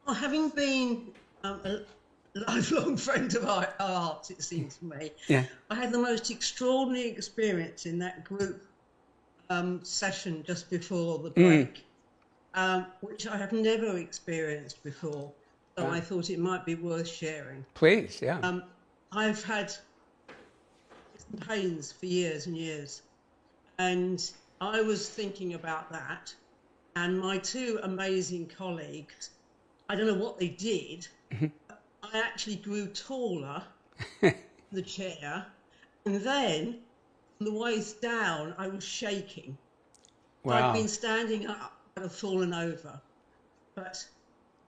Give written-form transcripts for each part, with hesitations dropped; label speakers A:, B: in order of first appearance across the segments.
A: Well, having been a lifelong friend of art, it seems to me,
B: Yeah.
A: I had the most extraordinary experience in that group session just before the break, which I have never experienced before. So I thought it might be worth sharing.
B: Please, yeah.
A: I've had pains for years and years, and I was thinking about that. And my two amazing colleagues, I don't know what they did. I actually grew taller in the chair, and then from the waist down, I was shaking.
B: Wow.
A: I'd been standing up, I'd have fallen over. But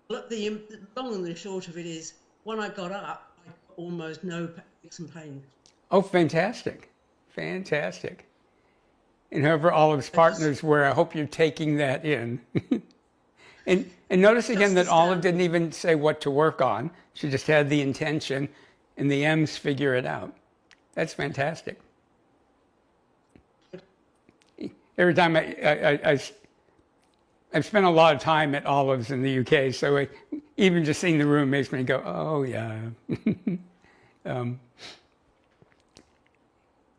A: look, the long and the short of it is, when I got up, I got almost no aches and pains.
B: Oh, fantastic. Fantastic. And whoever Olive's partners were, I hope you're taking that in. and notice again that Olive didn't even say what to work on. She just had the intention, and the M's figure it out. That's fantastic. Every time I've spent a lot of time at Olive's in the UK, so even just seeing the room makes me go, oh, yeah.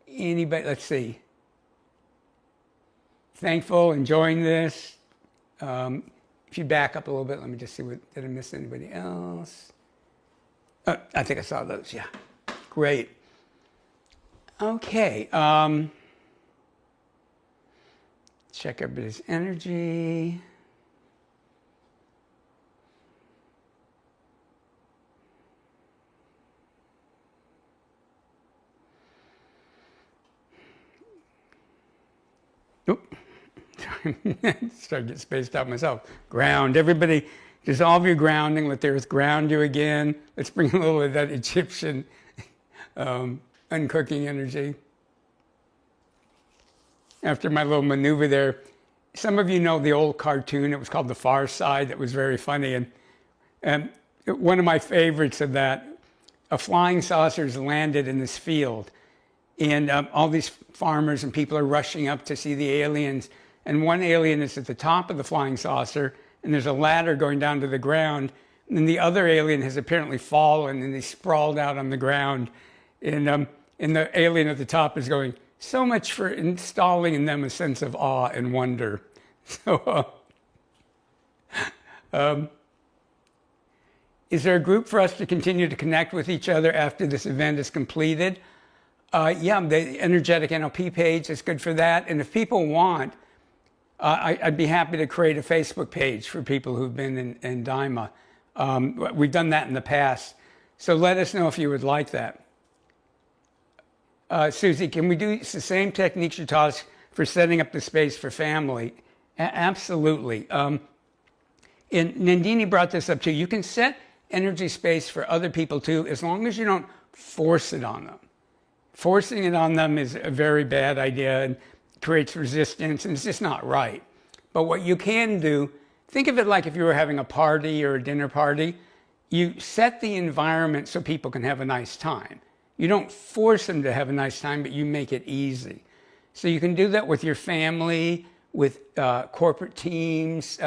B: Anybody, let's see. Thankful, enjoying this. If you back up a little bit, let me just see, did I miss anybody else? I think I saw those, yeah. Great. Okay. Check everybody's energy. Oop. Start to get spaced out myself. Ground. Everybody, dissolve your grounding. Let the earth ground you again. Let's bring a little of that Egyptian uncooking energy. After my little maneuver there, some of you know the old cartoon. It was called The Far Side. That was very funny. And one of my favorites of that, a flying saucer's landed in this field. And all these farmers and people are rushing up to see the aliens. And one alien is at the top of the flying saucer, and there's a ladder going down to the ground. And the other alien has apparently fallen, and he's sprawled out on the ground. And the alien at the top is going, so much for installing in them a sense of awe and wonder. So, is there a group for us to continue to connect with each other after this event is completed? Yeah, the energetic NLP page is good for that. And if people want, I'd be happy to create a Facebook page for people who've been in Daima. We've done that in the past. So let us know if you would like that. Susie, can we do the same techniques you taught us for setting up the space for family? Absolutely. And Nandini brought this up too. You can set energy space for other people too, as long as you don't force it on them. Forcing it on them is a very bad idea and creates resistance, and it's just not right. But what you can do, think of it like if you were having a party or a dinner party. You set the environment so people can have a nice time. You don't force them to have a nice time, but you make it easy. So you can do that with your family, with corporate teams,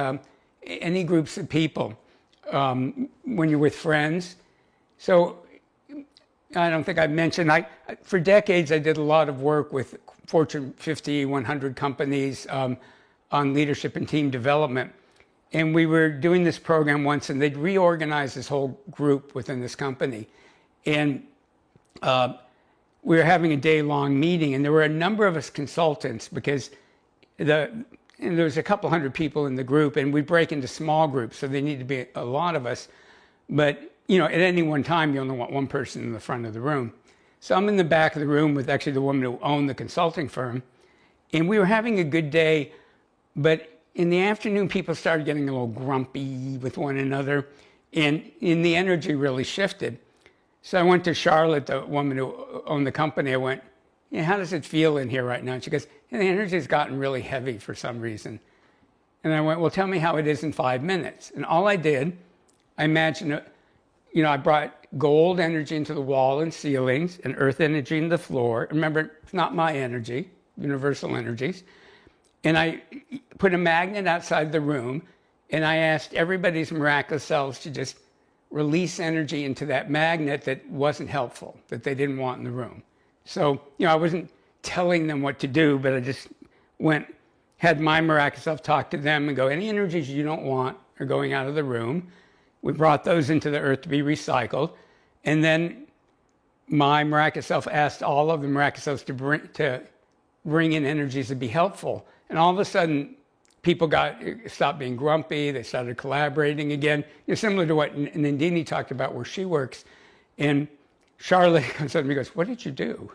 B: any groups of people, when you're with friends. So I don't think I mentioned, for decades I did a lot of work with Fortune 50, 100 companies on leadership and team development. And we were doing this program once, and they'd reorganized this whole group within this company. And we were having a day-long meeting, and there were a number of us consultants because there was a couple hundred people in the group, and we break into small groups, so there need to be a lot of us. But you know, at any one time, you only want one person in the front of the room. So I'm in the back of the room with actually the woman who owned the consulting firm, and we were having a good day, but in the afternoon, people started getting a little grumpy with one another, and the energy really shifted. So I went to Charlotte, the woman who owned the company. I went, yeah, how does it feel in here right now? And she goes, yeah, the energy's gotten really heavy for some reason. And I went, well, tell me how it is in 5 minutes. And all I did, I imagined, I brought gold energy into the wall and ceilings and earth energy into the floor. Remember, it's not my energy, universal energies. And I put a magnet outside the room, And I asked everybody's miraculous selves to just release energy into that magnet that wasn't helpful, that they didn't want in the room. So, I wasn't telling them what to do, but I just had my miraculous self talk to them and go, any energies you don't want are going out of the room. We brought those into the earth to be recycled. And then my miraculous self asked all of the miraculous selves to bring in energies to be helpful. And all of a sudden, people stopped being grumpy. They started collaborating again. Similar to what Nandini talked about where she works. And Charlotte comes up to me and goes, what did you do?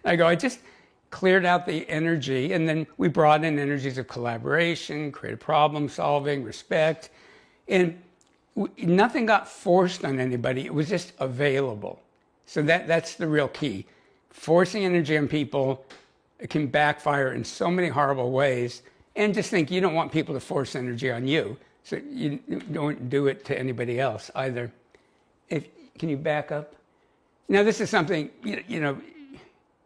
B: I go, I just cleared out the energy. And then we brought in energies of collaboration, creative problem solving, respect. And nothing got forced on anybody. It was just available. So that's the real key. Forcing energy on people, it can backfire in so many horrible ways. And just think, you don't want people to force energy on you. So you don't do it to anybody else either. Can you back up? Now, this is something, in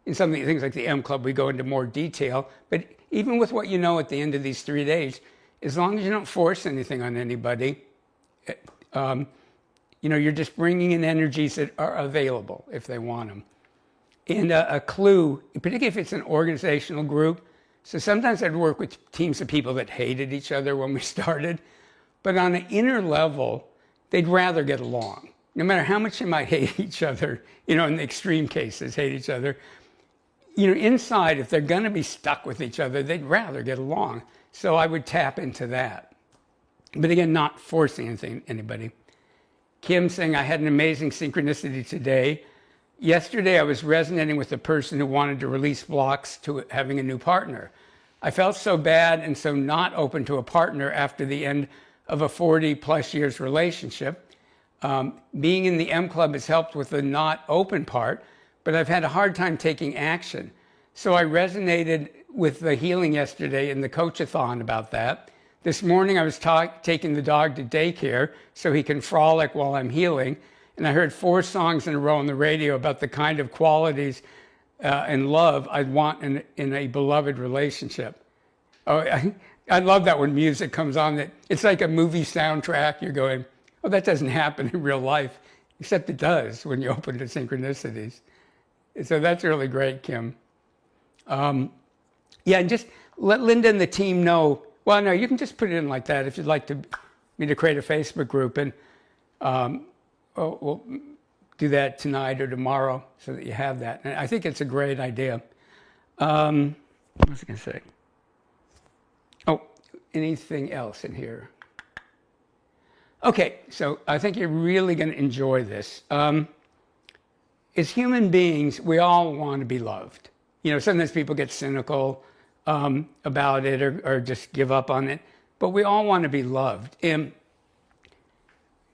B: things like the M Club, we go into more detail. But even with what you know at the end of these 3 days, as long as you don't force anything on anybody, you're just bringing in energies that are available if they want them. And a clue, particularly if it's an organizational group. So sometimes I'd work with teams of people that hated each other when we started. But on an inner level, they'd rather get along. No matter how much they might hate each other, in the extreme cases, hate each other. Inside, if they're going to be stuck with each other, they'd rather get along. So I would tap into that. But again, not forcing anybody. Kim saying, I had an amazing synchronicity today. Yesterday, I was resonating with a person who wanted to release blocks to having a new partner. I felt so bad and so not open to a partner after the end of a 40-plus years relationship. Being in the M Club has helped with the not open part, but I've had a hard time taking action. So I resonated with the healing yesterday in the coach-a-thon about that. This morning, I was taking the dog to daycare so he can frolic while I'm healing. And I heard 4 songs in a row on the radio about the kind of qualities and love I'd want in a beloved relationship. Oh, I love that when music comes on. It's like a movie soundtrack. You're going, oh, that doesn't happen in real life, except it does when you open to synchronicities. So that's really great, Kim. And just let Linda and the team know. Well, no, you can just put it in like that if you'd like me to create a Facebook group. And we'll do that tonight or tomorrow so that you have that. And I think it's a great idea. What was I going to say? Oh, anything else in here? Okay, so I think you're really going to enjoy this. As human beings, we all want to be loved. Sometimes people get cynical about it or just give up on it, but we all want to be loved. And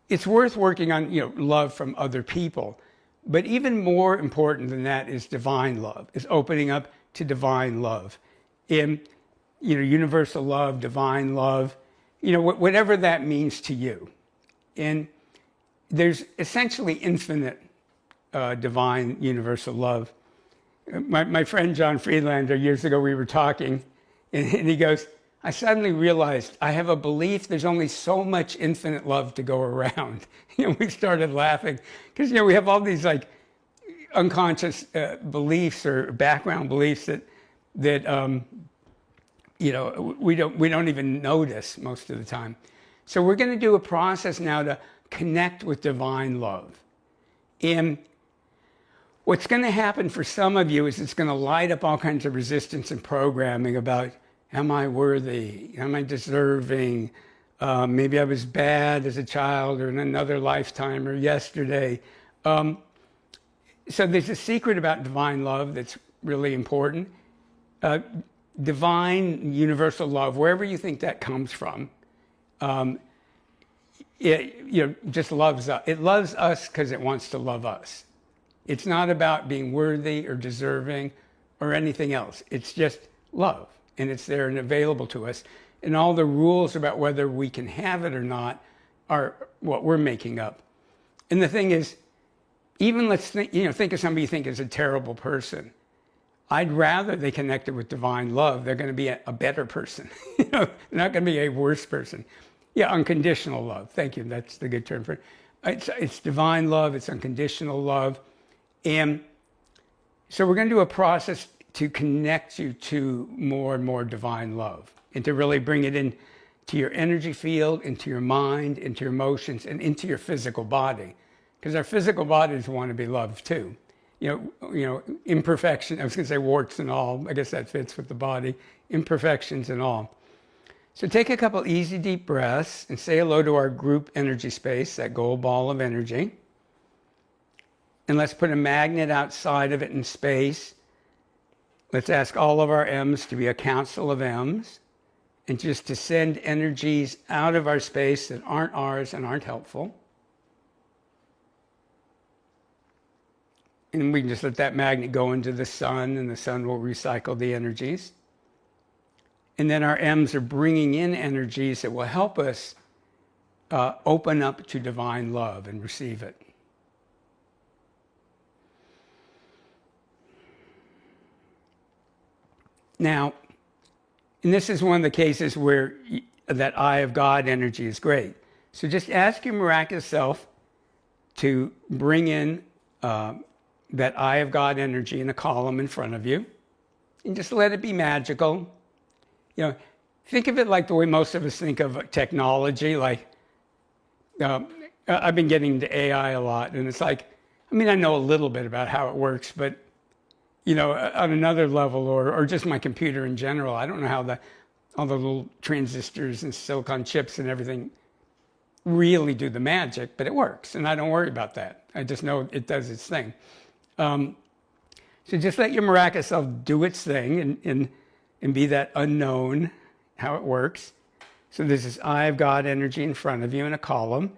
B: it's worth working on, love from other people. But even more important than that is divine love, is opening up to divine love. In, universal love, divine love, whatever that means to you. And there's essentially infinite divine universal love. My friend John Friedlander, years ago, we were talking, and he goes, I suddenly realized I have a belief there's only so much infinite love to go around. We started laughing because, we have all these unconscious beliefs or background beliefs that we don't even notice most of the time. So we're going to do a process now to connect with divine love. And what's going to happen for some of you is it's going to light up all kinds of resistance and programming about, am I worthy? Am I deserving? Maybe I was bad as a child or in another lifetime or yesterday. So there's a secret about divine love that's really important. Divine universal love, wherever you think that comes from, it just loves us. It loves us because it wants to love us. It's not about being worthy or deserving or anything else. It's just love. And it's there and available to us. And all the rules about whether we can have it or not are what we're making up. And the thing is, even let's think of somebody you think is a terrible person. I'd rather they connected with divine love. They're going to be a better person. They're not going to be a worse person. Yeah, unconditional love. Thank you. That's the good term for it. It's divine love. It's unconditional love. And so we're going to do a process to connect you to more and more divine love and to really bring it in to your energy field, into your mind, into your emotions, and into your physical body. Because our physical bodies want to be loved too. You know, imperfection, I was going to say warts and all. I guess that fits with the body. Imperfections and all. So take a couple easy deep breaths and say hello to our group energy space, that gold ball of energy. And let's put a magnet outside of it in space. Let's ask all of our M's to be a council of M's and just to send energies out of our space that aren't ours and aren't helpful. And we can just let that magnet go into the sun, and the sun will recycle the energies. And then our M's are bringing in energies that will help us open up to divine love and receive it. Now, and this is one of the cases where that eye of God energy is great. So just ask your miraculous self to bring in that eye of God energy in a column in front of you, and just let it be magical. You know, think of it like the way most of us think of technology. Like, I've been getting into AI a lot, and it's like, I mean, I know a little bit about how it works, but you know, on another level, or just my computer in general, I don't know how all the little transistors and silicon chips and everything really do the magic, but it works, and I don't worry about that. I just know it does its thing. So just let your miraculous self do its thing and be that unknown, how it works. So there's this eye of God energy in front of you in a column.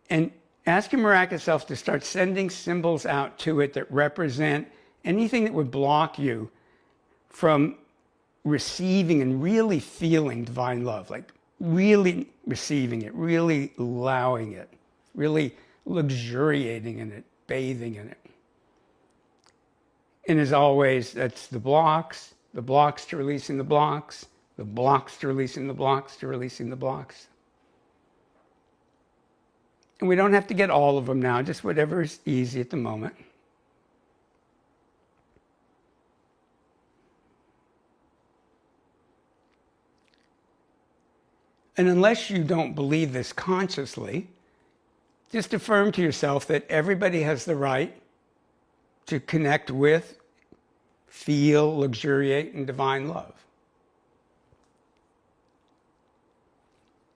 B: And ask your miraculous self to start sending symbols out to it that represent anything that would block you from receiving and really feeling divine love, like really receiving it, really allowing it, really luxuriating in it, bathing in it. And as always, that's the blocks to releasing the blocks, the blocks to releasing the blocks, to releasing the blocks. And we don't have to get all of them now, just whatever is easy at the moment. And unless you don't believe this consciously, just affirm to yourself that everybody has the right to connect with, feel, luxuriate in divine love.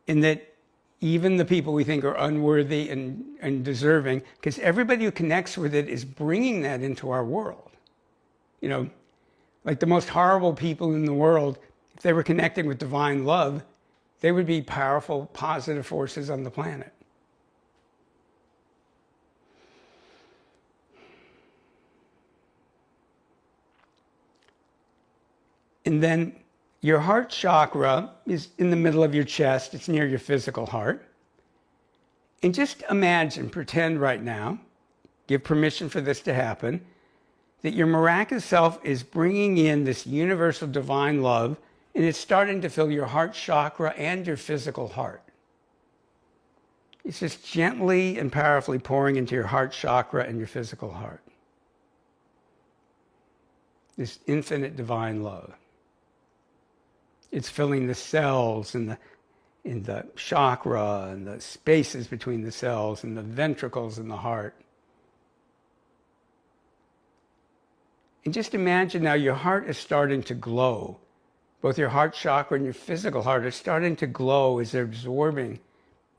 B: And that even the people we think are unworthy and deserving, because everybody who connects with it is bringing that into our world. You know, like the most horrible people in the world, if they were connecting with divine love, they would be powerful, positive forces on the planet. And then your heart chakra is in the middle of your chest. It's near your physical heart. And just imagine, pretend right now, give permission for this to happen, that your miraculous self is bringing in this universal divine love, and it's starting to fill your heart chakra and your physical heart. It's just gently and powerfully pouring into your heart chakra and your physical heart. This infinite divine love. It's filling the cells and the chakra and the spaces between the cells and the ventricles in the heart. And just imagine now your heart is starting to glow. Both your heart chakra and your physical heart are starting to glow as they're absorbing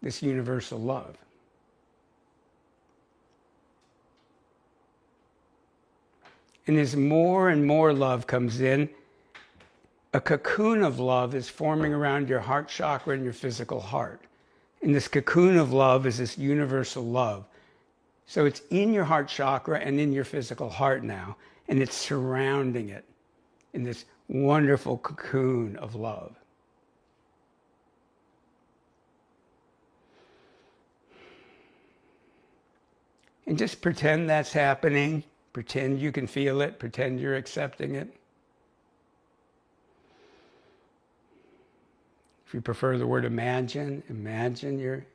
B: this universal love. And as more and more love comes in, a cocoon of love is forming around your heart chakra and your physical heart. And this cocoon of love is this universal love. So it's in your heart chakra and in your physical heart now, and it's surrounding it in this wonderful cocoon of love. And just pretend that's happening. Pretend you can feel it. Pretend you're accepting it. If you prefer the word imagine, imagine you're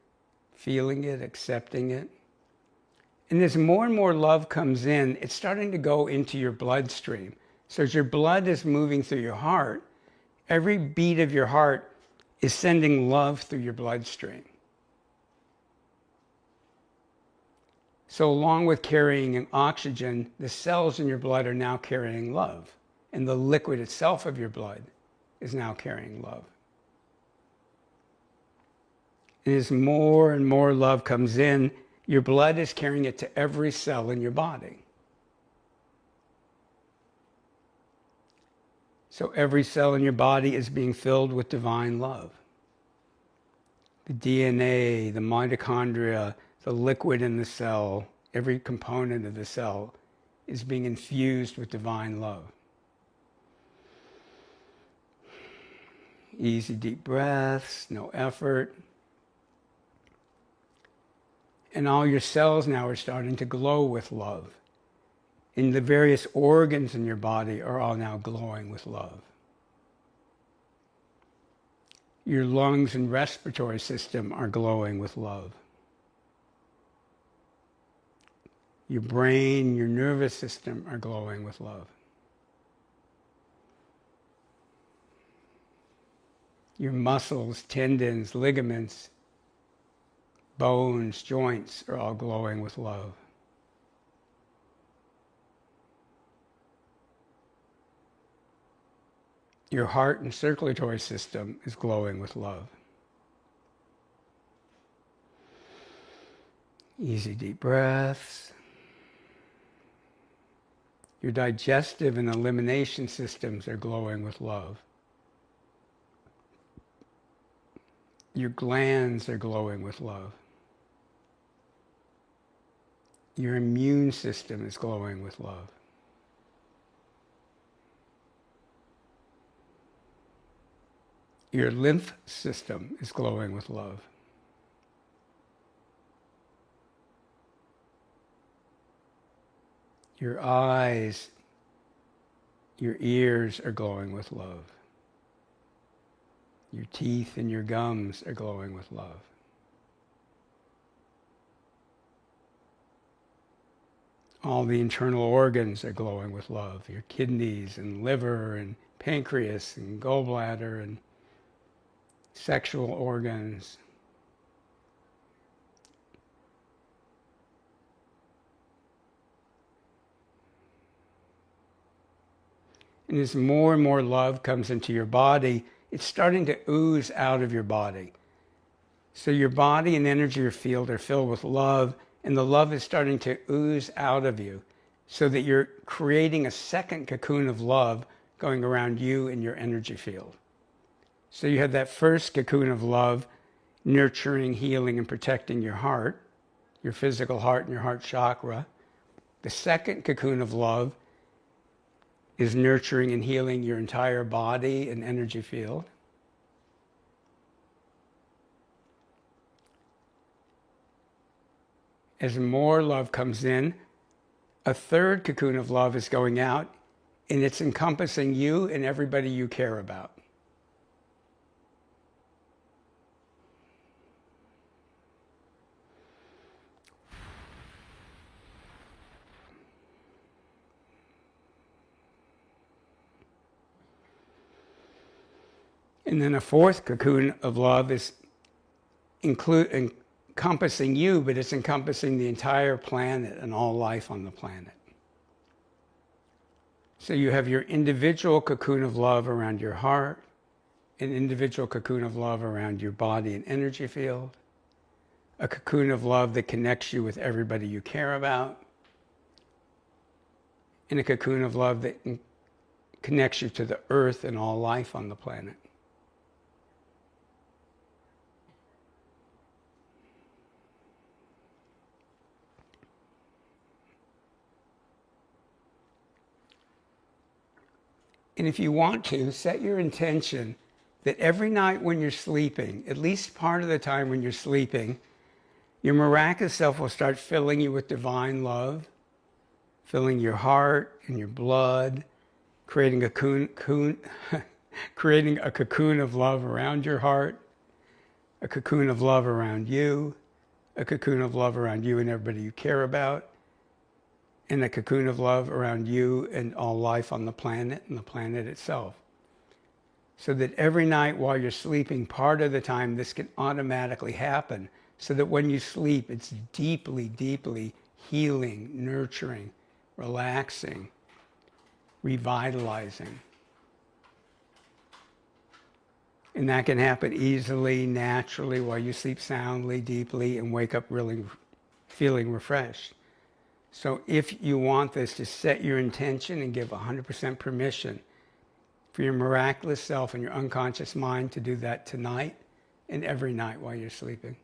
B: feeling it, accepting it. And as more and more love comes in, it's starting to go into your bloodstream. So as your blood is moving through your heart, every beat of your heart is sending love through your bloodstream. So along with carrying oxygen, the cells in your blood are now carrying love. And the liquid itself of your blood is now carrying love. And as more and more love comes in, your blood is carrying it to every cell in your body. So every cell in your body is being filled with divine love. The DNA, the mitochondria, the liquid in the cell, every component of the cell is being infused with divine love. Easy, deep breaths, no effort. And all your cells now are starting to glow with love. And the various organs in your body are all now glowing with love. Your lungs and respiratory system are glowing with love. Your brain, your nervous system are glowing with love. Your muscles, tendons, ligaments, bones, joints are all glowing with love. Your heart and circulatory system is glowing with love. Easy, deep breaths. Your digestive and elimination systems are glowing with love. Your glands are glowing with love. Your immune system is glowing with love. Your lymph system is glowing with love. Your eyes, your ears are glowing with love. Your teeth and your gums are glowing with love. All the internal organs are glowing with love. Your kidneys and liver and pancreas and gallbladder and sexual organs. And as more and more love comes into your body, it's starting to ooze out of your body. So your body and energy field are filled with love, and the love is starting to ooze out of you so that you're creating a second cocoon of love going around you and your energy field. So you have that first cocoon of love, nurturing, healing, and protecting your heart, your physical heart and your heart chakra. The second cocoon of love is nurturing and healing your entire body and energy field. As more love comes in, a third cocoon of love is going out, and it's encompassing you and everybody you care about. And then a fourth cocoon of love is encompassing you, but it's encompassing the entire planet and all life on the planet. So you have your individual cocoon of love around your heart, an individual cocoon of love around your body and energy field, a cocoon of love that connects you with everybody you care about, and a cocoon of love that connects you to the earth and all life on the planet. And if you want to, set your intention that every night when you're sleeping, at least part of the time when you're sleeping, your miraculous self will start filling you with divine love, filling your heart and your blood, creating a creating a cocoon of love around your heart, a cocoon of love around you, a cocoon of love around you and everybody you care about, and a cocoon of love around you and all life on the planet and the planet itself. So that every night while you're sleeping, part of the time this can automatically happen, so that when you sleep, it's deeply, deeply healing, nurturing, relaxing, revitalizing. And that can happen easily, naturally, while you sleep soundly, deeply, and wake up really feeling refreshed. So if you want this, just set your intention and give 100% permission for your miraculous self and your unconscious mind to do that tonight and every night while you're sleeping.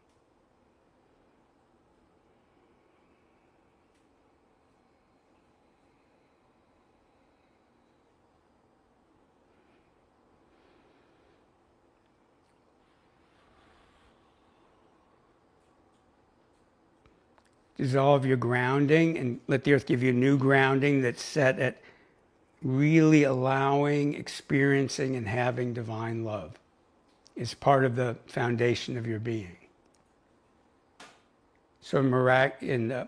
B: Dissolve your grounding and let the earth give you a new grounding that's set at really allowing, experiencing, and having divine love is part of the foundation of your being. So in the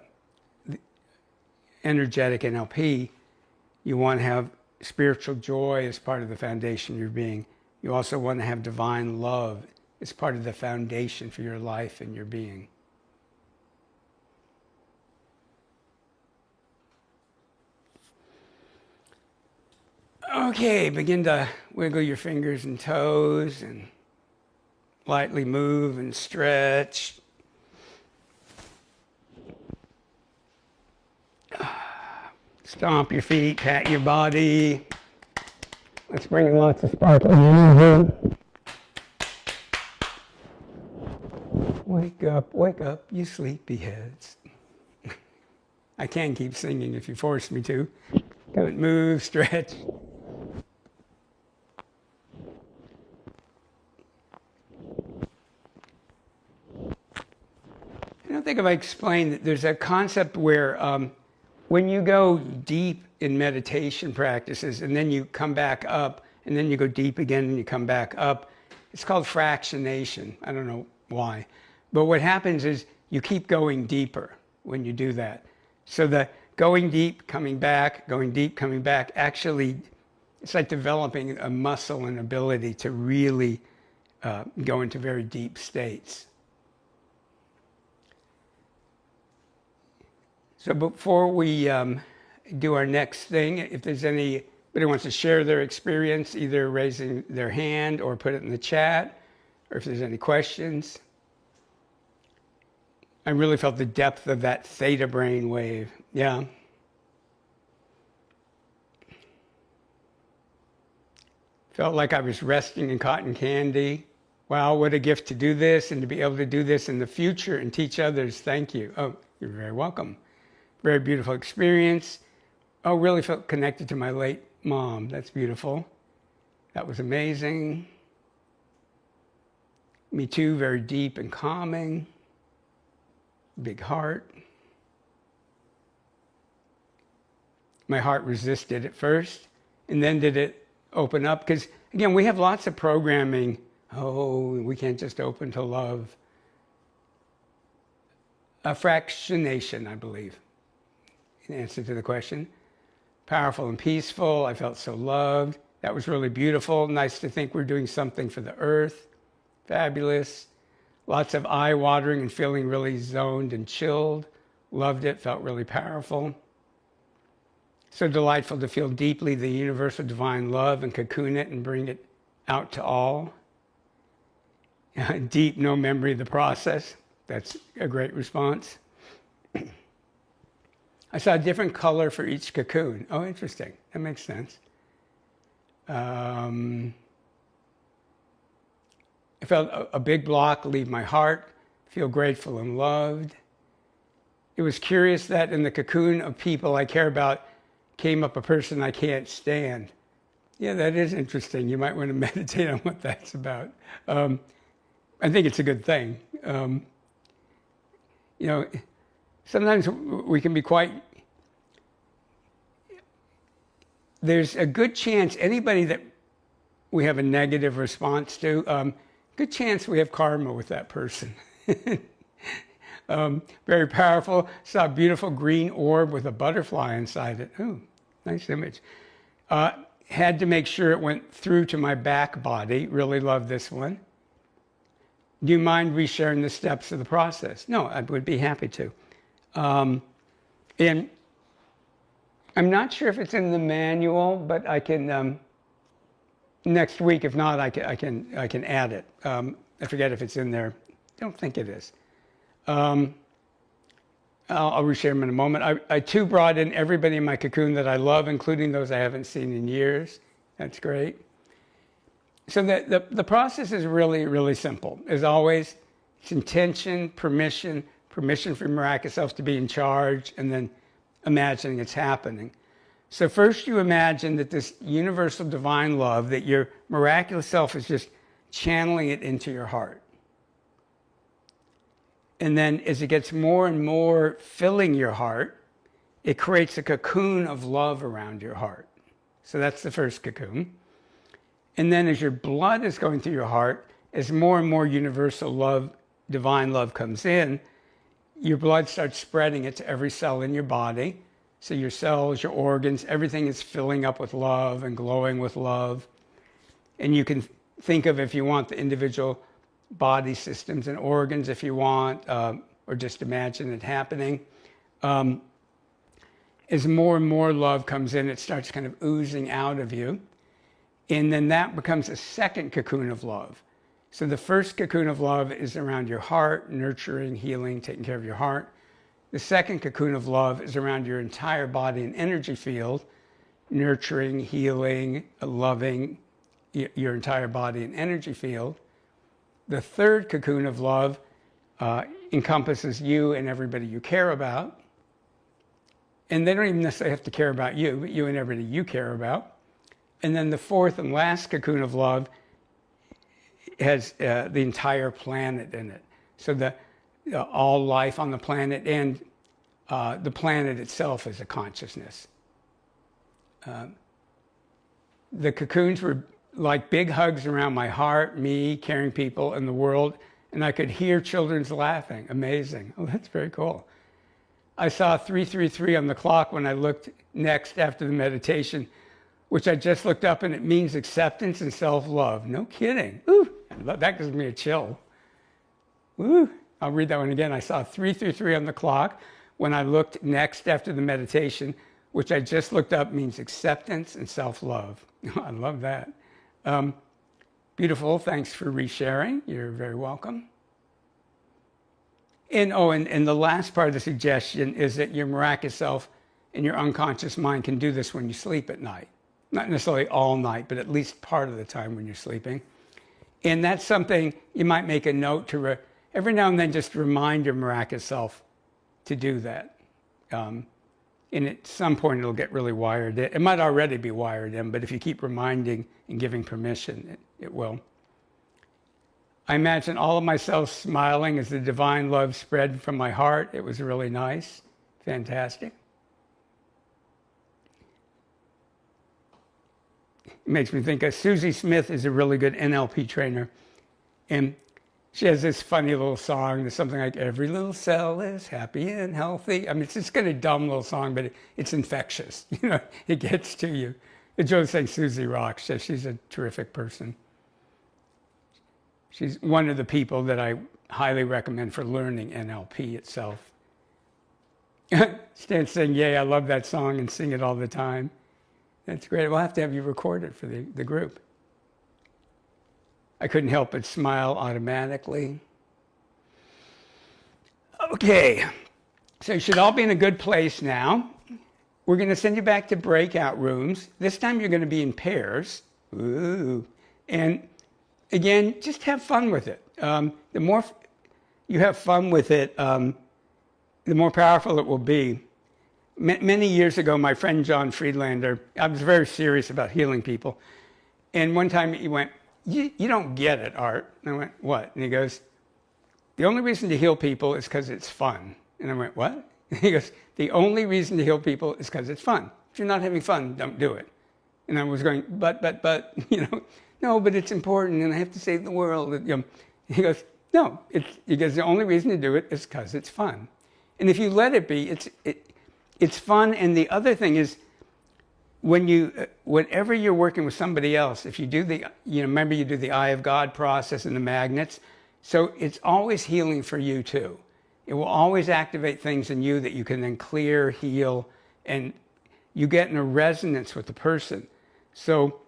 B: energetic NLP, you want to have spiritual joy as part of the foundation of your being. You also want to have divine love as part of the foundation for your life and your being. Okay, begin to wiggle your fingers and toes and lightly move and stretch. Stomp your feet, pat your body. Let's bring in lots of sparkling energy. Wake up, you sleepyheads. I can keep singing if you force me to. Come and move, stretch. I don't think if I explained that there's a concept where when you go deep in meditation practices and then you come back up and then you go deep again and you come back up, it's called fractionation. I don't know why. But what happens is you keep going deeper when you do that. So the going deep, coming back, actually, it's like developing a muscle and ability to really go into very deep states. So before we do our next thing, if there's anybody who wants to share their experience, either raising their hand or put it in the chat, or if there's any questions. I really felt the depth of that theta brain wave. Yeah. Felt like I was resting in cotton candy. Wow, what a gift to do this and to be able to do this in the future and teach others. Thank you. Oh, you're very welcome. Very beautiful experience. Oh, really felt connected to my late mom. That's beautiful. That was amazing. Me too, very deep and calming. Big heart. My heart resisted at first, and then did it open up? Because, again, we have lots of programming. Oh, we can't just open to love. A fractionation, I believe, in answer to the question. Powerful and peaceful. I felt so loved. That was really beautiful. Nice to think we're doing something for the earth. Fabulous. Lots of eye-watering and feeling really zoned and chilled. Loved it, felt really powerful. So delightful to feel deeply the universal divine love and cocoon it and bring it out to all. Deep, no memory of the process. That's a great response. I saw a different color for each cocoon. Oh, interesting. That makes sense. I felt a big block leave my heart, feel grateful and loved. It was curious that in the cocoon of people I care about came up a person I can't stand. Yeah, that is interesting. You might want to meditate on what that's about. I think it's a good thing. Sometimes we can be quite... There's a good chance anybody that we have a negative response to, good chance we have karma with that person. Very powerful. Saw a beautiful green orb with a butterfly inside it. Ooh, nice image. Had to make sure it went through to my back body. Really love this one. Do you mind resharing the steps of the process? No, I would be happy to. And I'm not sure if it's in the manual, but I can, next week, if not, I can add it. I forget if it's in there. Don't think it is. I'll reshare them in a moment. I too brought in everybody in my cocoon that I love, including those I haven't seen in years. That's great. So the process is really, really simple. As always, it's intention, permission for your miraculous self to be in charge, and then imagining it's happening. So first you imagine that this universal divine love, that your miraculous self is just channeling it into your heart. And then as it gets more and more filling your heart, it creates a cocoon of love around your heart. So that's the first cocoon. And then as your blood is going through your heart, as more and more universal love, divine love comes in, your blood starts spreading it to every cell in your body. So your cells, your organs, everything is filling up with love and glowing with love. And you can think of, if you want, the individual body systems and organs if you want, or just imagine it happening. As more and more love comes in, it starts kind of oozing out of you. And then that becomes a second cocoon of love. So the first cocoon of love is around your heart, nurturing, healing, taking care of your heart. The second cocoon of love is around your entire body and energy field, nurturing, healing, loving your entire body and energy field. The third cocoon of love encompasses you and everybody you care about. And they don't even necessarily have to care about you, but you and everybody you care about. And then the fourth and last cocoon of love has the entire planet in it. So all life on the planet, and the planet itself is a consciousness. The cocoons were like big hugs around my heart, me, caring people, and the world, and I could hear children's laughing. Amazing. Oh, that's very cool. I saw 333 on the clock when I looked next after the meditation, which I just looked up, and it means acceptance and self-love. No kidding. Ooh, that gives me a chill. Ooh, I'll read that one again. I saw 333 on the clock when I looked next after the meditation, which I just looked up, means acceptance and self-love. I love that. Beautiful. Thanks for resharing. You're very welcome. And the last part of the suggestion is that your miraculous self and your unconscious mind can do this when you sleep at night. Not necessarily all night, but at least part of the time when you're sleeping. And that's something you might make a note to every now and then, just remind your miraculous self to do that. And at some point it'll get really wired in. It might already be wired in, but if you keep reminding and giving permission, it will. I imagine all of myself smiling as the divine love spread from my heart. It was really nice. Fantastic. It makes me think of Susie Smith is a really good NLP trainer. And she has this funny little song. There's something like, every little cell is happy and healthy. I mean, it's just kind of dumb little song, but it's infectious. You know, it gets to you. Joe's saying Susie rocks. So she's a terrific person. She's one of the people that I highly recommend for learning NLP itself. Stan's saying, yay, I love that song and sing it all the time. That's great. We'll have to have you record it for the group. I couldn't help but smile automatically. Okay, so you should all be in a good place now. We're going to send you back to breakout rooms. This time you're going to be in pairs. Ooh. And again, just have fun with it. The more you have fun with it, the more powerful it will be. Many years ago, my friend John Friedlander, I was very serious about healing people. And one time he went, you don't get it, Art. And I went, what? And he goes, the only reason to heal people is because it's fun. And I went, what? And he goes, the only reason to heal people is because it's fun. If you're not having fun, don't do it. And I was going, but, you know, no, but it's important and I have to save the world. You know, he goes, no, because the only reason to do it is because it's fun. And if you let it be, it's fun. And the other thing is, whenever you're working with somebody else, if you do remember you do the eye of God process and the magnets, so it's always healing for you too. It will always activate things in you that you can then clear, heal, and you get in a resonance with the person. So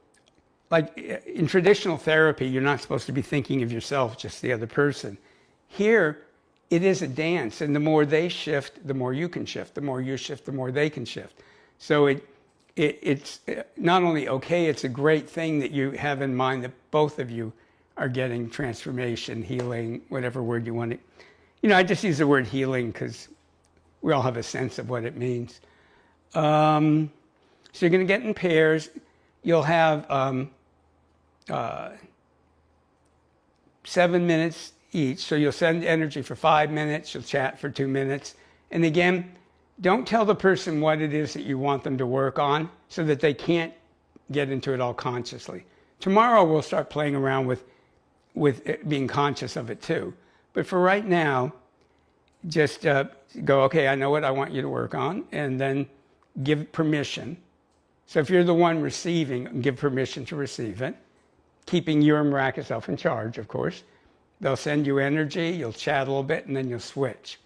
B: like in traditional therapy, you're not supposed to be thinking of yourself, just the other person. Here, it is a dance, and the more they shift, the more you can shift. The more you shift, the more they can shift. So it's not only okay, it's a great thing that you have in mind that both of you are getting transformation, healing, whatever word you want to. You know, I just use the word healing because we all have a sense of what it means. So you're going to get in pairs. You'll have 7 minutes each. So you'll send energy for 5 minutes. You'll chat for 2 minutes. And again, don't tell the person what it is that you want them to work on so that they can't get into it all consciously. Tomorrow we'll start playing around with being conscious of it too. But for right now, just go, okay, I know what I want you to work on, and then give permission. So if you're the one receiving, give permission to receive it, keeping your miraculous self in charge, of course. They'll send you energy, you'll chat a little bit, and then you'll switch.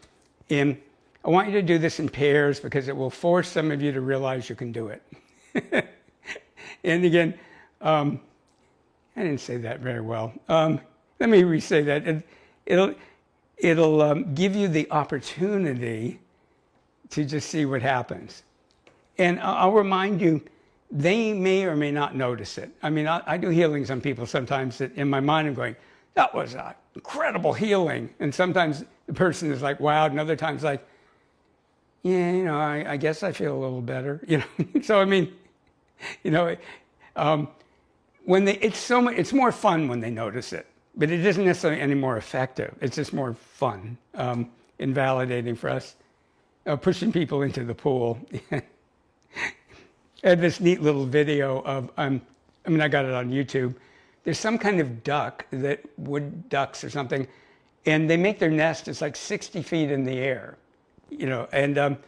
B: I want you to do this in pairs because it will force some of you to realize you can do it. And again, I didn't say that very well. Let me re-say that. It'll give you the opportunity to just see what happens. And I'll remind you, they may or may not notice it. I mean, I do healings on people sometimes that in my mind I'm going, that was an incredible healing. And sometimes the person is like, wow. And other times like, yeah, you know, I guess I feel a little better. You know, so I mean, you know, it's more fun when they notice it. But it isn't necessarily any more effective. It's just more fun, invalidating for us, pushing people into the pool. I had this neat little video of, I got it on YouTube. There's some kind of duck, wood ducks or something, and they make their nest, it's like 60 feet in the air, you know, and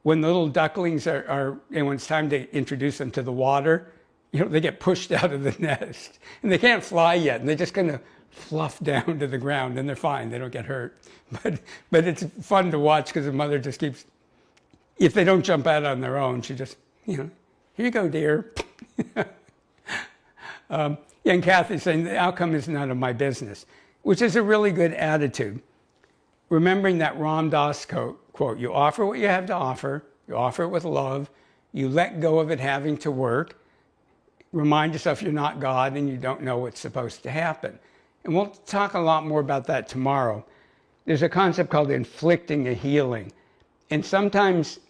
B: when the little ducklings and when it's time to introduce them to the water, you know, they get pushed out of the nest, and they can't fly yet, and they just kind of fluff down to the ground, and they're fine. They don't get hurt. But it's fun to watch because the mother just keeps, if they don't jump out on their own, she just, you know, here you go, dear. And Kathy's saying the outcome is none of my business, which is a really good attitude. Remembering that Ram Dass quote, you offer what you have to offer, you offer it with love, you let go of it having to work, remind yourself you're not God and you don't know what's supposed to happen. And we'll talk a lot more about that tomorrow. There's a concept called inflicting a healing. And sometimes,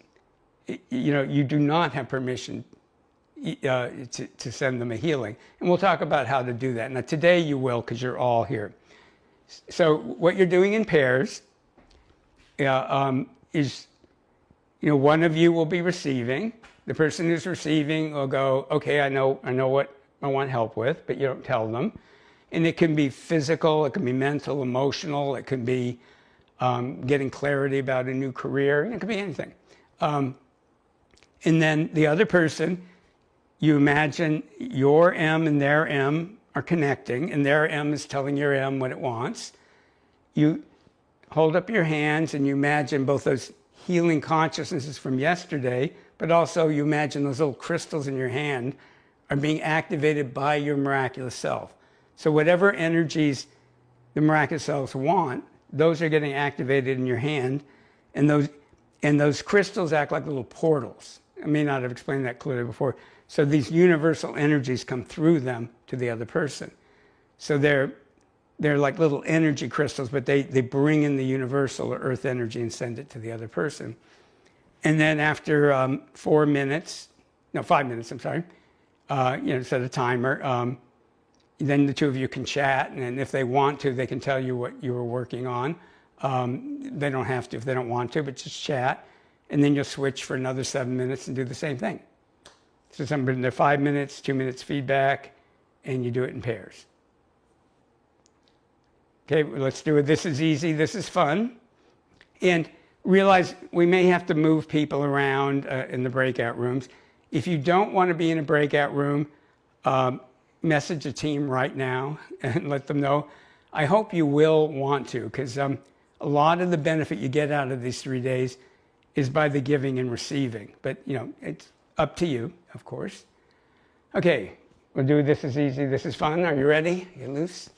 B: you know, you do not have permission to send them a healing. And we'll talk about how to do that. Now, today you will because you're all here. So what you're doing in pairs is, you know, one of you will be receiving. The person who's receiving will go, okay, I know what I want help with, but you don't tell them. And it can be physical, it can be mental, emotional, it can be getting clarity about a new career, it can be anything. And then the other person, you imagine your M and their M are connecting, and their M is telling your M what it wants. You hold up your hands and you imagine both those healing consciousnesses from yesterday, but also you imagine those little crystals in your hand are being activated by your miraculous self. So whatever energies the miraculous selves want, those are getting activated in your hand, and those crystals act like little portals. I may not have explained that clearly before. So these universal energies come through them to the other person. So they're like little energy crystals, but they bring in the universal or earth energy and send it to the other person. And then after 5 minutes, I'm sorry, set a timer. Then the two of you can chat, and if they want to, they can tell you what you were working on. They don't have to if they don't want to, but just chat. And then you'll switch for another 7 minutes and do the same thing. So somebody in there 5 minutes, 2 minutes feedback, and you do it in pairs. Okay, let's do it. This is easy. This is fun. And realize we may have to move people around in the breakout rooms. If you don't want to be in a breakout room, message a team right now and let them know. I hope you will want to, because a lot of the benefit you get out of these 3 days is by the giving and receiving. But, you know, it's up to you, of course. Okay, we'll do this is easy, this is fun. Are you ready? You loose?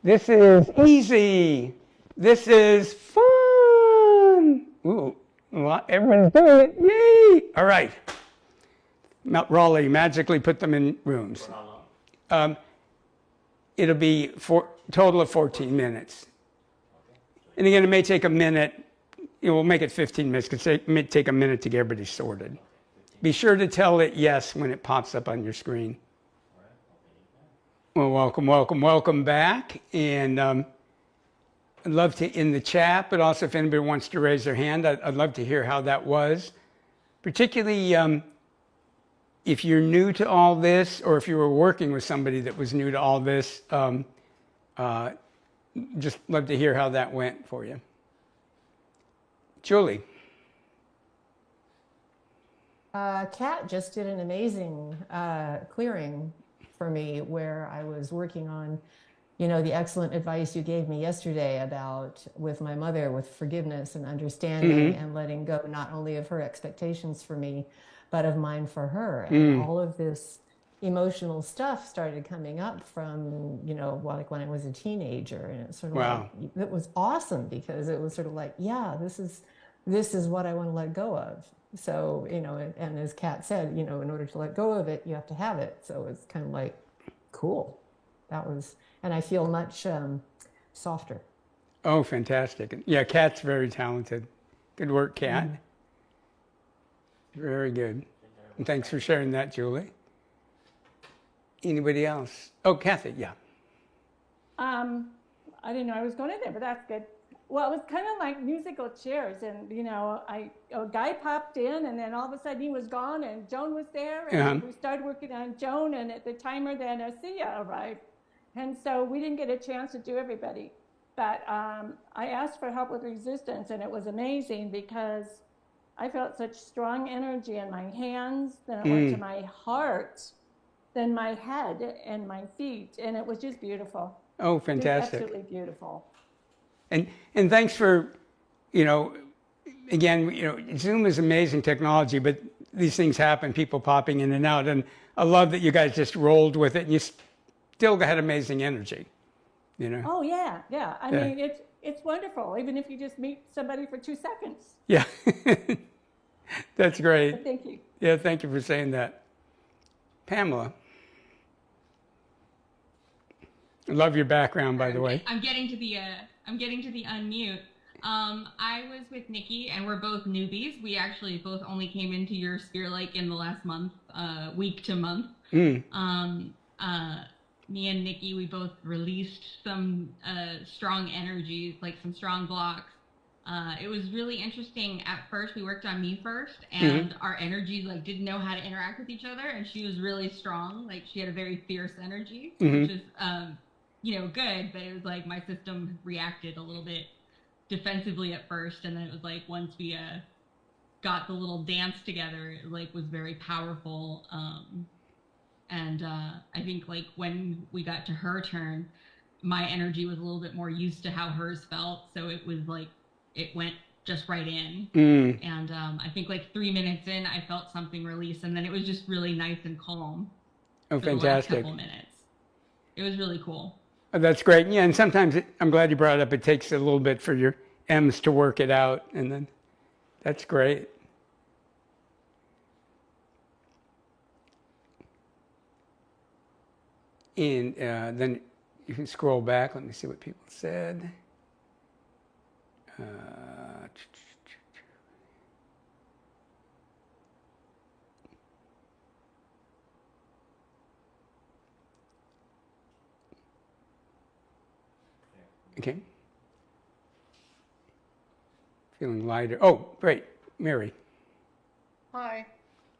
B: This is easy. This is fun. Ooh, everyone's doing it. Yay! All right. Raleigh, magically put them in rooms.
C: For how long?
B: It'll be total of 14 minutes. And again, it may take a minute. We'll make it 15 minutes because it may take a minute to get everybody sorted. Be sure to tell it yes when it pops up on your screen. Well, welcome back. And I'd love to, in the chat, but also if anybody wants to raise their hand, I'd love to hear how that was. Particularly if you're new to all this, or if you were working with somebody that was new to all this, just love to hear how that went for you. Julie.
D: Kat just did an amazing clearing for me where I was working on, you know, the excellent advice you gave me yesterday about with my mother, with forgiveness and understanding and letting go, not only of her expectations for me, but of mine for her. And all of this emotional stuff started coming up from, you know, like when I was a teenager. And it's sort of like, it was awesome because it was sort of like, yeah, this is what I want to let go of. So, you know, and as Kat said, you know, in order to let go of it, you have to have it. So it's kind of like, cool. That was, and I feel much softer.
B: Oh, fantastic. Yeah, Kat's very talented. Good work, Kat. Very good. And thanks for sharing that, Julie. Anybody else? Oh, Kathy, yeah.
E: I didn't know I was going in there, but that's good. Well, it was kind of like musical chairs, and you know, a guy popped in, and then all of a sudden he was gone, and Joan was there, and we started working on Joan, and at the timer, then Sia arrived, and so we didn't get a chance to do everybody, but I asked for help with resistance, and it was amazing because I felt such strong energy in my hands, then it went to my heart, then my head and my feet, and it was just beautiful.
B: Oh, fantastic.
E: Absolutely beautiful.
B: And thanks for, you know, again, you know, Zoom is amazing technology, but these things happen, people popping in and out. And I love that you guys just rolled with it and you still had amazing energy, you know?
E: Oh, yeah, yeah. I mean, it's wonderful, even if you just meet somebody for 2 seconds.
B: Yeah, that's great.
E: But thank you.
B: Yeah, thank you for saying that. Pamela. I love your background, by the way.
F: I'm getting to the unmute. I was with Nikki, and we're both newbies. We actually both only came into your sphere like in the last month, week to month. Me and Nikki, we both released some strong energies, like some strong blocks. It was really interesting. At first, we worked on me first, and our energies like didn't know how to interact with each other. And she was really strong. Like she had a very fierce energy, which is you know, good, but it was like my system reacted a little bit defensively at first, and then it was like once we got the little dance together, it like was very powerful. And I think like when we got to her turn, my energy was a little bit more used to how hers felt, so it was like it went just right in. And I think like 3 minutes in, I felt something release, and then it was just really nice and calm.
B: Oh,
F: for the last
B: fantastic.
F: couple minutes. It was really cool.
B: Oh, that's great. Yeah, and sometimes I'm glad you brought it up. It takes a little bit for your M's to work it out, and then that's great. And then you can scroll back. Let me see what people said. Okay. Feeling lighter. Oh, great. Mary.
G: Hi.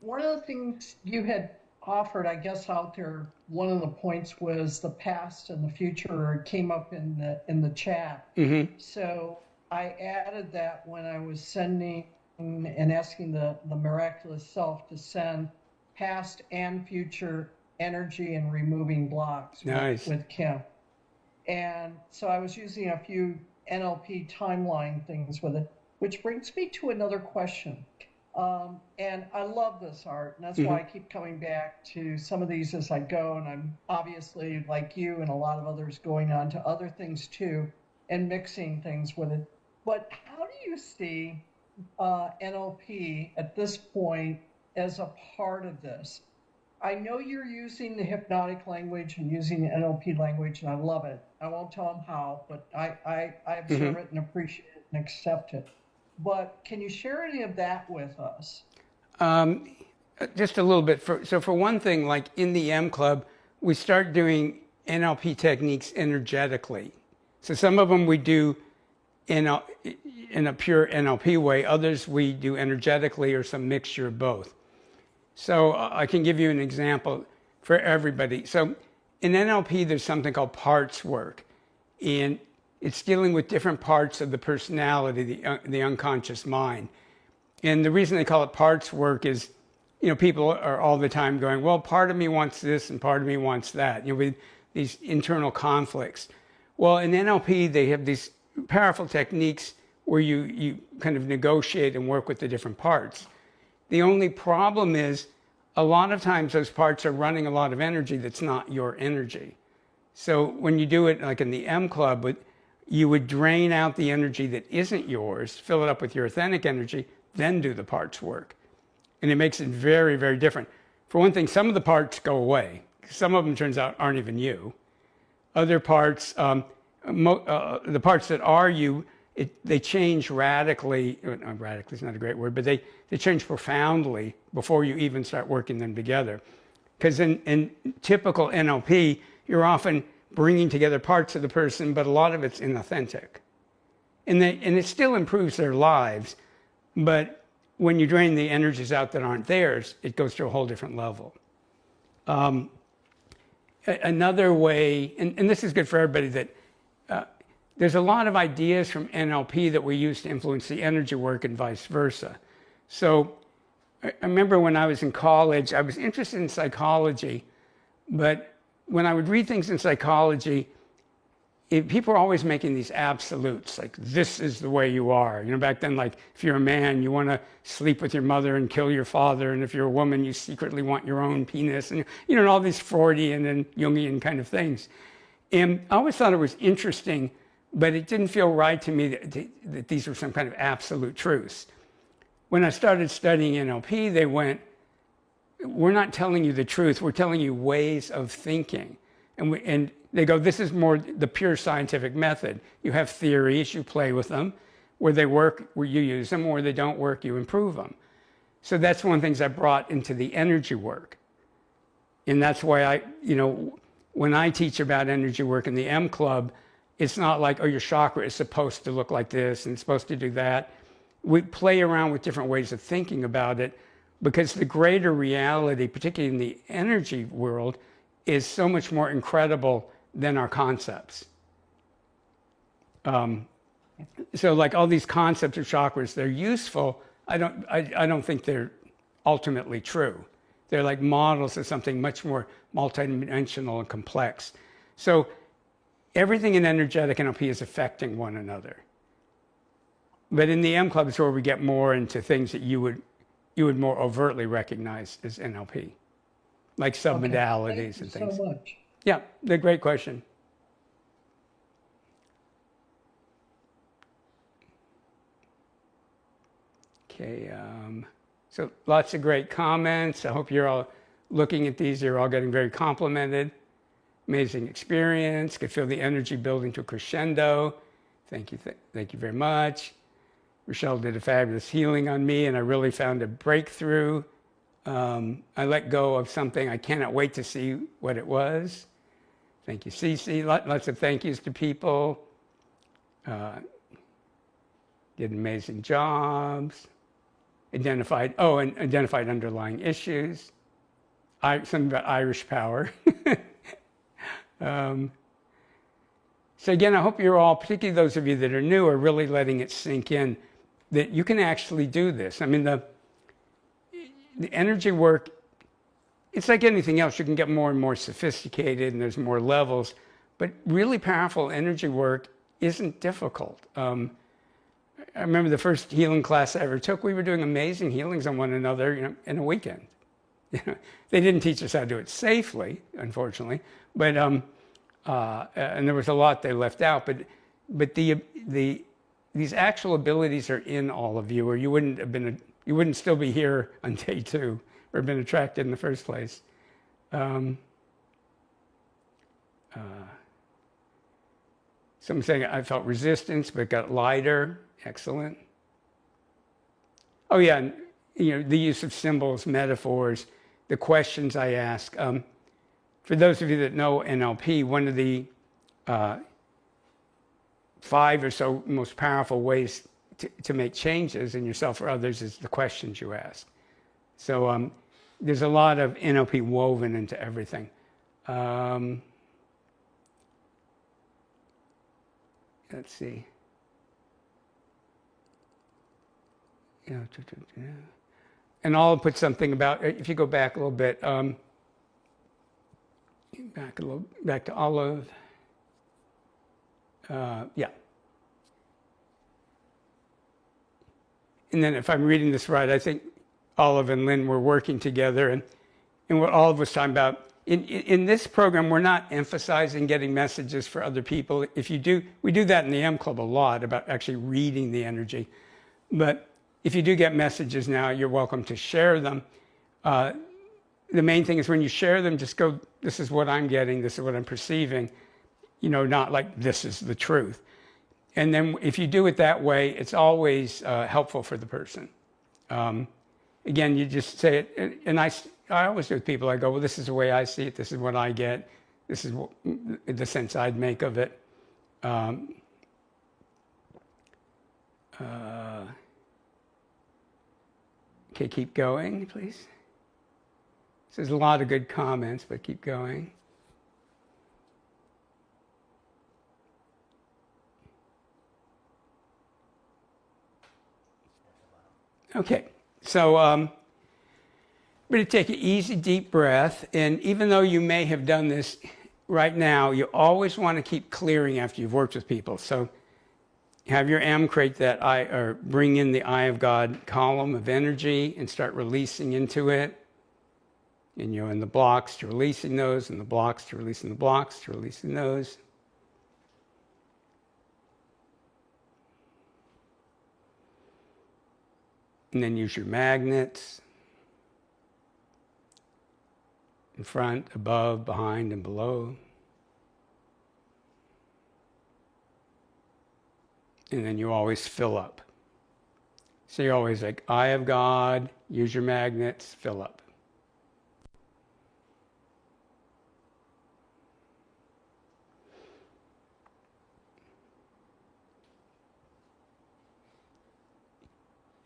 G: One of the things you had
C: offered, I guess, out there, one of the points was the past and the future. It came up in the chat. So I added that when I was sending and asking the miraculous self to send past and future energy and removing blocks with Kim. And so I was using a few NLP timeline things with it, which brings me to another question. And I love this, Art, and that's why I keep coming back to some of these as I go. And I'm obviously, like you and a lot of others, going on to other things too and mixing things with it. But how do you see NLP at this point as a part of this? I know you're using the hypnotic language and using the NLP language, and I love it. I won't tell them how, but I observe it and appreciate it and accept it. But can you share any of that with us?
B: Just a little bit. So for one thing, like in the M Club, we start doing NLP techniques energetically. So some of them we do in a pure NLP way. Others we do energetically or some mixture of both. So I can give you an example for everybody. So in NLP, there's something called parts work. And it's dealing with different parts of the personality, the unconscious mind. And the reason they call it parts work is, people are all the time going, well, part of me wants this and part of me wants that, with these internal conflicts. Well, in NLP, they have these powerful techniques where you kind of negotiate and work with the different parts. The only problem is a lot of times those parts are running a lot of energy that's not your energy. So when you do it like in the M Club, you would drain out the energy that isn't yours, fill it up with your authentic energy, then do the parts work. And it makes it very, very different. For one thing, some of the parts go away. Some of them, turns out, aren't even you. Other parts, the parts that are you, they change radically. Radically is not a great word, but they change profoundly before you even start working them together. Because in typical NLP, you're often bringing together parts of the person, but a lot of it's inauthentic. And it still improves their lives, but when you drain the energies out that aren't theirs, it goes to a whole different level. Another way, and this is good for everybody, that there's a lot of ideas from NLP that we use to influence the energy work and vice versa. So I remember when I was in college, I was interested in psychology, but when I would read things in psychology, people are always making these absolutes, like this is the way you are. Back then, like if you're a man, you want to sleep with your mother and kill your father, and if you're a woman, you secretly want your own penis, and all these Freudian and Jungian kind of things. And I always thought it was interesting, but it didn't feel right to me that these were some kind of absolute truths. When I started studying NLP, they went, we're not telling you the truth, we're telling you ways of thinking. And they go, this is more the pure scientific method. You have theories, you play with them. Where they work, where you use them. Where they don't work, you improve them. So that's one of the things I brought into the energy work. And that's why when I teach about energy work in the M Club, it's not like, your chakra is supposed to look like this and it's supposed to do that. We play around with different ways of thinking about it, because the greater reality, particularly in the energy world, is so much more incredible than our concepts. So like all these concepts of chakras, they're useful. I don't think they're ultimately true. They're like models of something much more multidimensional and complex. So everything in energetic NLP is affecting one another. But in the M Club is where we get more into things that you would more overtly recognize as NLP, like submodalities and things.
C: Thank you so much.
B: Yeah, the great question. Okay, so lots of great comments. I hope you're all looking at these. You're all getting very complimented. Amazing experience. Could feel the energy building to a crescendo. Thank you very much. Rochelle did a fabulous healing on me, and I really found a breakthrough. I let go of something. I cannot wait to see what it was. Thank you, Cece. Lots of thank yous to people. Did amazing jobs. Identified underlying issues. something about Irish power. So again, I hope you're all, particularly those of you that are new, are really letting it sink in that you can actually do this. I mean, the energy work, it's like anything else. You can get more and more sophisticated, and there's more levels. But really powerful energy work isn't difficult. I remember the first healing class I ever took. We were doing amazing healings on one another, in a weekend. They didn't teach us how to do it safely, unfortunately, but and there was a lot they left out. But these actual abilities are in all of you, or you wouldn't still be here on day 2 or been attracted in the first place. Someone saying I felt resistance but got lighter. Excellent. Oh yeah, and, the use of symbols, metaphors, the questions I ask. For those of you that know NLP, one of the 5 or so most powerful ways to make changes in yourself or others is the questions you ask. So there's a lot of NLP woven into everything. Let's see. And I'll put something about, if you go back a little bit, back to Olive. Yeah. And then if I'm reading this right, I think Olive and Lynn were working together, and what Olive was talking about, in this program, we're not emphasizing getting messages for other people. If you do, we do that in the M Club a lot, about actually reading the energy. But if you do get messages now, you're welcome to share them. The main thing is when you share them, just go, this is what I'm getting, this is what I'm perceiving, not like this is the truth. And then if you do it that way, it's always helpful for the person. Again, you just say it, and I always do with people, I go, well, this is the way I see it, this is what I get, this is the sense I'd make of it. Okay, keep going, please. There's a lot of good comments, but keep going. Okay, so I'm going to take an easy, deep breath. And even though you may have done this right now, you always want to keep clearing after you've worked with people. So have your M create that eye, or bring in the Eye of God column of energy and start releasing into it. And in the blocks to releasing those, and the blocks to releasing the blocks to releasing those. And then use your magnets. In front, above, behind, and below. And then you always fill up. So you're always like, Eye of God, use your magnets, fill up.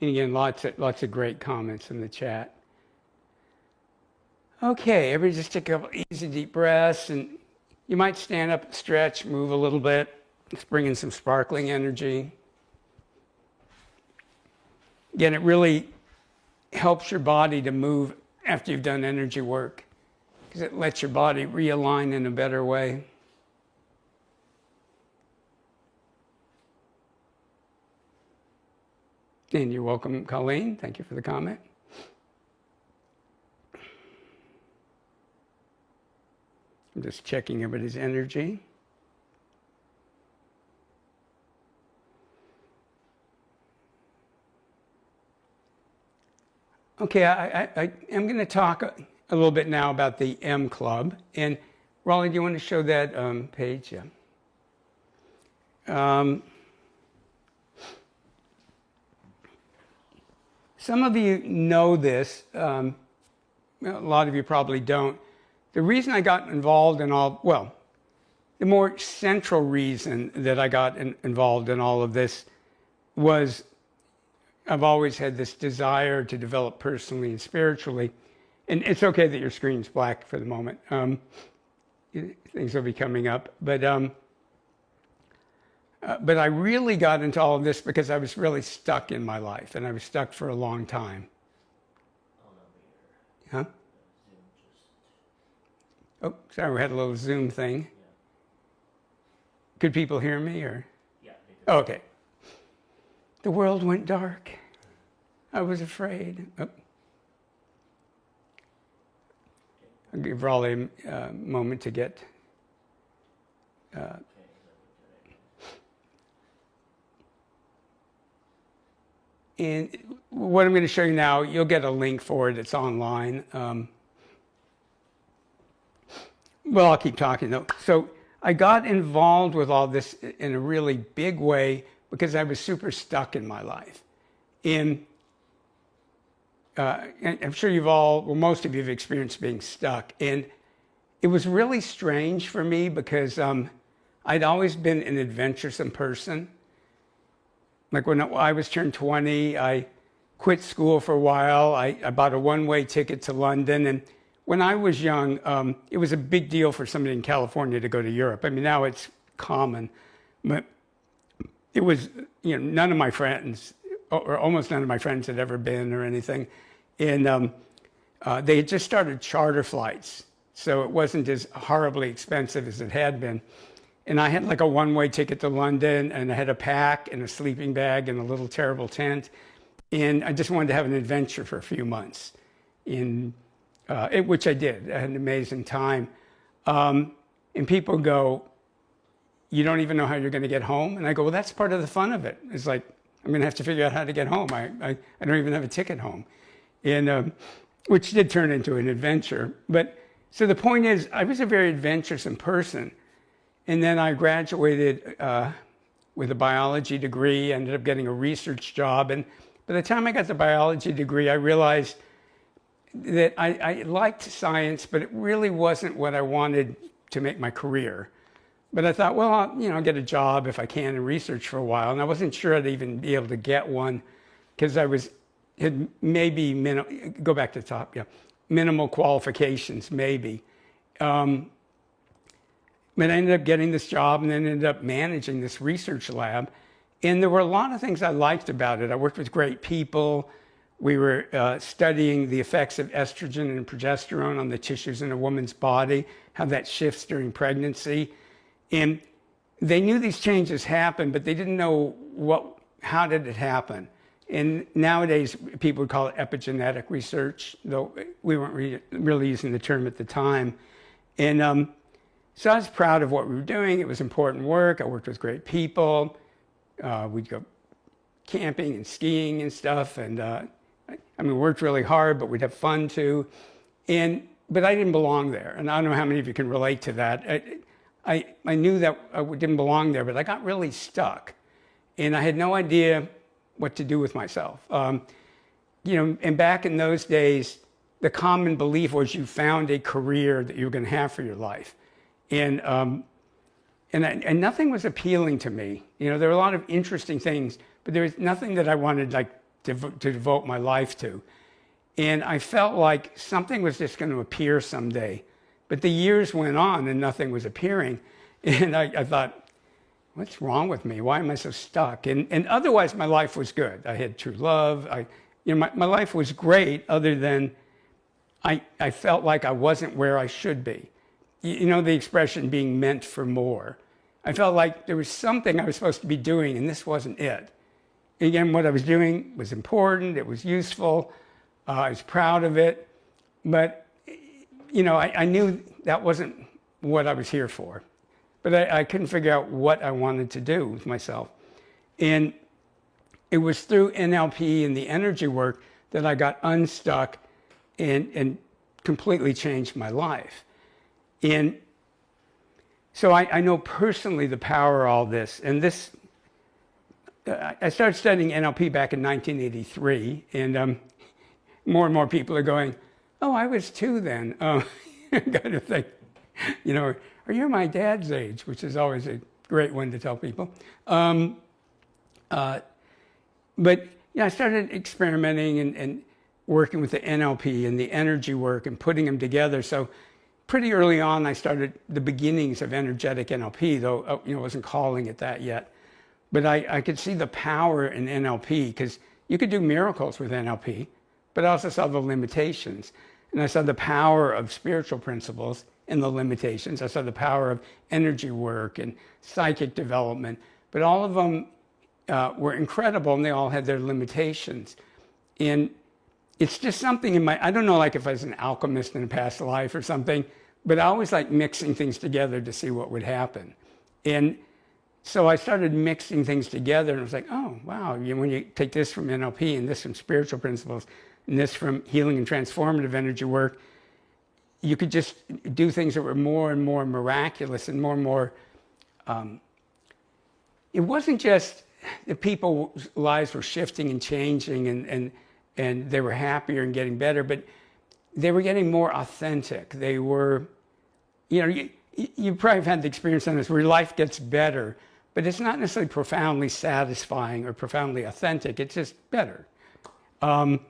B: And again, lots of great comments in the chat. Okay, everybody just take a couple easy deep breaths, and you might stand up, stretch, move a little bit. Let's bring in some sparkling energy. Again, it really helps your body to move after you've done energy work, because it lets your body realign in a better way. And you're welcome, Colleen. Thank you for the comment. I'm just checking everybody's energy. Okay, I am going to talk a little bit now about the M Club. And Raleigh, do you want to show that page? Yeah. Some of you know this. A lot of you probably don't. The reason I got involved in the more central reason that I got involved in all of this was I've always had this desire to develop personally and spiritually. And it's okay that your screen's black for the moment. Things will be coming up. But I really got into all of this because I was really stuck in my life, and I was stuck for a long time. Huh? Oh, sorry, we had a little Zoom thing. Could people hear me, or? Yeah. Oh, okay. The world went dark. I was afraid. Oh. I'll give Raleigh a moment to get. And what I'm going to show you now, you'll get a link for it. It's online. Well, I'll keep talking though. So I got involved with all this in a really big way because I was super stuck in my life. And I'm sure most of you have experienced being stuck. And it was really strange for me because I'd always been an adventuresome person. Like when I was turned 20, I quit school for a while. I bought a one-way ticket to London. And when I was young, it was a big deal for somebody in California to go to Europe. I mean, now it's common. But it was, none of my friends, or almost none of my friends had ever been or anything. And they had just started charter flights. So it wasn't as horribly expensive as it had been. And I had like a one-way ticket to London, and I had a pack and a sleeping bag and a little terrible tent. And I just wanted to have an adventure for a few months, which I did. I had an amazing time. And people go, you don't even know how you're going to get home? And I go, well, that's part of the fun of it. It's like, I'm going to have to figure out how to get home. I don't even have a ticket home. And which did turn into an adventure. But so the point is, I was a very adventuresome person. And then I graduated with a biology degree, ended up getting a research job. And by the time I got the biology degree, I realized that I liked science, but it really wasn't what I wanted to make my career. But I thought, well, I'll get a job if I can in research for a while. And I wasn't sure I'd even be able to get one because had maybe, go back to the top, minimal qualifications, maybe. But I ended up getting this job and then ended up managing this research lab. And there were a lot of things I liked about it. I worked with great people. We were studying the effects of estrogen and progesterone on the tissues in a woman's body, how that shifts during pregnancy. And they knew these changes happened, but they didn't know how did it happen. And nowadays, people would call it epigenetic research, though we weren't really using the term at the time. And so I was proud of what we were doing. It was important work. I worked with great people. We'd go camping and skiing and stuff. And we worked really hard, but we'd have fun too. But I didn't belong there. And I don't know how many of you can relate to that. I knew that I didn't belong there, but I got really stuck. And I had no idea what to do with myself. And back in those days, the common belief was you found a career that you were going to have for your life. And nothing was appealing to me. There were a lot of interesting things, but there was nothing that I wanted to devote my life to. And I felt like something was just going to appear someday. But the years went on and nothing was appearing. And I thought, what's wrong with me? Why am I so stuck? And otherwise, my life was good. I had true love. My life was great, other than I felt like I wasn't where I should be. The expression being meant for more. I felt like there was something I was supposed to be doing, and this wasn't it. Again, what I was doing was important. It was useful. I was proud of it. But, I knew that wasn't what I was here for. But I couldn't figure out what I wanted to do with myself. And it was through NLP and the energy work that I got unstuck and completely changed my life. And so I know personally the power of all this. And I started studying NLP back in 1983. And more and more people are going, oh, I was 2 then. Kind of thing. Or you're my dad's age, which is always a great one to tell people. But I started experimenting and working with the NLP and the energy work and putting them together. So pretty early on, I started the beginnings of energetic NLP, though I wasn't calling it that yet. But I could see the power in NLP, because you could do miracles with NLP, but I also saw the limitations. And I saw the power of spiritual principles and the limitations. I saw the power of energy work and psychic development. But all of them were incredible, and they all had their limitations. And it's just something in I don't know, like if I was an alchemist in a past life or something, but I always like mixing things together to see what would happen. And so I started mixing things together, and I was like, oh, wow, when you take this from NLP and this from spiritual principles and this from healing and transformative energy work, you could just do things that were more and more miraculous and more. It wasn't just that people's lives were shifting and changing and they were happier and getting better, but they were getting more authentic. They were, you probably have had the experience on this where life gets better, but it's not necessarily profoundly satisfying or profoundly authentic. It's just better. And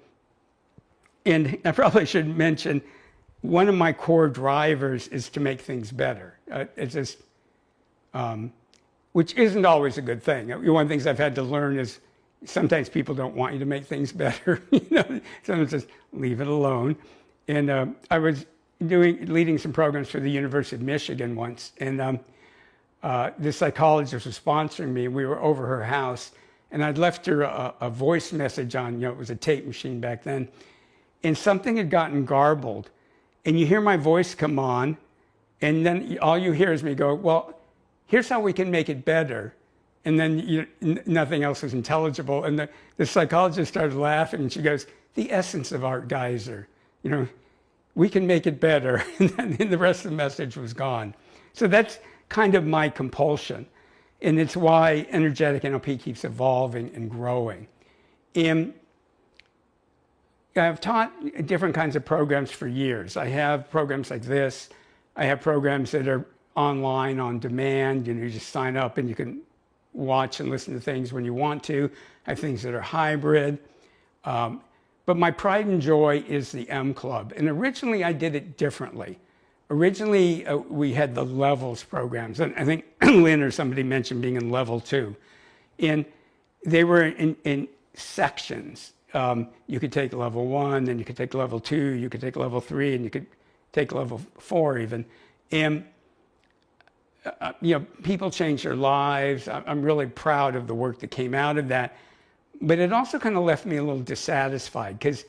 B: I probably should mention, one of my core drivers is to make things better. It's just, which isn't always a good thing. One of the things I've had to learn is sometimes people don't want you to make things better. Sometimes just leave it alone. And I was leading some programs for the University of Michigan once, and this psychologist was sponsoring me, and we were over her house, and I'd left her a voice message on, it was a tape machine back then, and something had gotten garbled, and you hear my voice come on, and then all you hear is me go, well, here's how we can make it better. And then nothing else was intelligible. And the psychologist started laughing, and she goes, the essence of art, Geyser, we can make it better. And then the rest of the message was gone. So that's kind of my compulsion. And it's why energetic NLP keeps evolving and growing. And I've taught different kinds of programs for years. I have programs like this. I have programs that are online on demand. You just sign up and you can watch and listen to things when you want to. I have things that are hybrid. But my pride and joy is the M Club. And originally I did it differently. Originally we had the levels programs. And I think Lynn or somebody mentioned being in level 2. And they were in sections. You could take level 1, then you could take level 2, you could take level 3, and you could take level 4 even. And people change their lives. I'm really proud of the work that came out of that. But it also kind of left me a little dissatisfied, because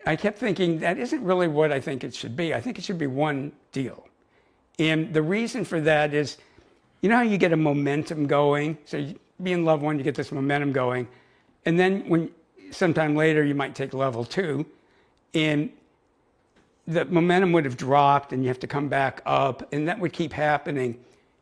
B: I kept thinking that isn't really what I think it should be. I think it should be one deal. And the reason for that is, how you get a momentum going? So you be in level 1, you get this momentum going. And then sometime later, you might take level 2, and the momentum would have dropped, and you have to come back up, and that would keep happening.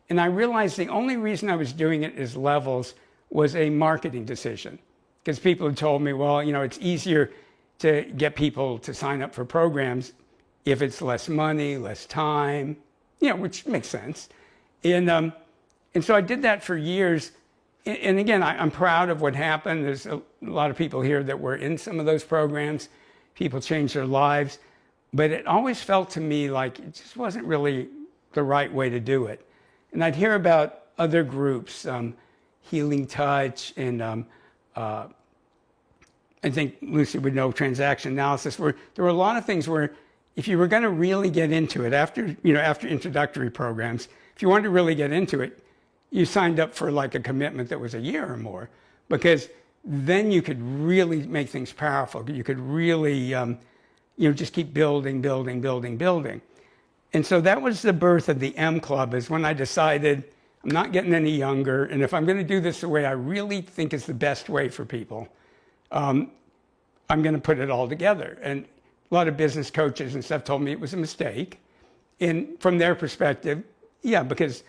B: And I realized the only reason I was doing it as levels was a marketing decision, because people had told me, well, it's easier to get people to sign up for programs if it's less money, less time, which makes sense. And so I did that for years. And again, I'm proud of what happened. There's a lot of people here that were in some of those programs. People changed their lives. But it always felt to me like it just wasn't really the right way to do it. And I'd hear about other groups, Healing Touch, and I think Lucy would know transaction analysis, where there were a lot of things where if you were going to really get into it after introductory programs, if you wanted to really get into it, you signed up for like a commitment that was a year or more, because then you could really make things powerful. You could really, just keep building. And so that was the birth of the M Club, is when I decided I'm not getting any younger, and if I'm going to do this the way I really think is the best way for people, I'm going to put it all together. And a lot of business coaches and stuff told me it was a mistake. And from their perspective, yeah, because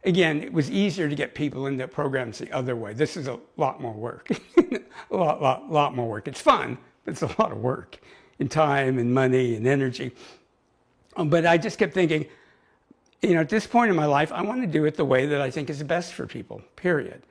B: again, it was easier to get people into programs the other way. This is a lot more work, a lot more work. It's fun, but it's a lot of work in time and money and energy. But I just kept thinking, at this point in my life, I want to do it the way that I think is best for people, period.